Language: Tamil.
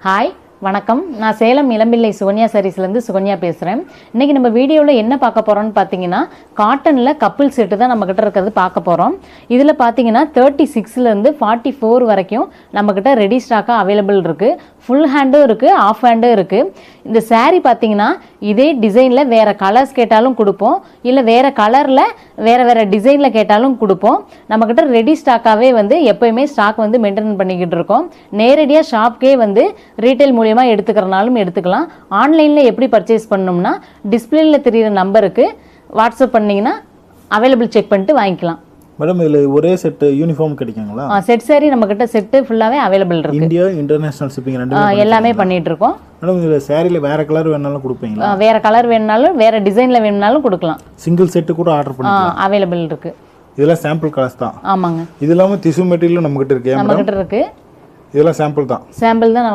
ஹாய் வணக்கம். நான் சேலம் இளம்பிள்ளை சுகன்யா சாரீஸ்லேருந்து சுகன்யா பேசுகிறேன். இன்றைக்கி நம்ம வீடியோவில் என்ன பார்க்க போகிறோம்னு பார்த்தீங்கன்னா, காட்டனில் கப்புள் செட்டு தான் நம்மக்கிட்ட இருக்கிறது பார்க்க போகிறோம். இதில் பார்த்தீங்கன்னா 36லேருந்து 44 வரைக்கும் நம்மக்கிட்ட ரெடி ஸ்டாக்காக அவைலபிள் இருக்குது. ஃபுல் ஹேண்டும் இருக்குது, ஆஃப் ஹேண்டும் இருக்குது. இந்த saree பார்த்தீங்கன்னா இதே டிசைனில் வேறு கலர்ஸ் கேட்டாலும் கொடுப்போம், இல்லை வேறு கலரில் வேறு டிசைனில் கேட்டாலும் கொடுப்போம். நம்மக்கிட்ட ரெடி ஸ்டாக்காகவே வந்து எப்போயுமே ஸ்டாக் வந்து மெயின்டைன் பண்ணிக்கிட்டு இருக்கோம். நேரடியாக ஷாப்க்கே வந்து ரீட்டைல் மூலியமாக எடுத்துக்கிறனாலும் எடுத்துக்கலாம். ஆன்லைனில் எப்படி பர்ச்சேஸ் பண்ணணும்னா டிஸ்பிளேல தெரிகிற நம்பருக்கு வாட்ஸ்அப் பண்ணிங்கன்னா அவைலபிள் செக் பண்ணிட்டு வாங்கிக்கலாம். மேடம் இதில் ஒரே செட்டு யூனிஃபார்ம் கிடைக்குங்களா? செட் சாரி நம்மக்கிட்ட செட்டு ஃபுல்லாகவே அவைலபிள் இருக்குது. இந்தியா இன்டர்நேஷனல் ஷிப்பிங் எல்லாமே பண்ணிட்டு இருக்கோம். மேடம் இதில் சாரியில் வேறு கலர் வேணாலும் கொடுப்பீங்களா? வேறு கலர் வேணுனாலும் வேறு டிசைனில் வேணுனாலும் கொடுக்கலாம். சிங்கிள் செட்டு கூட ஆர்டர் பண்ணிக்கலாம். அவைலபிள் இருக்குது. இதெல்லாம் சாம்பிள் கலர்ஸ் தான். ஆமாங்க. இது இல்லாமல் திசு மெட்டீரியலும் நம்மகிட்ட இருக்கு. நம்மக்கிட்ட இருக்குது. இதெல்லாம் சாம்பிள் தான். சாம்பிள் தான்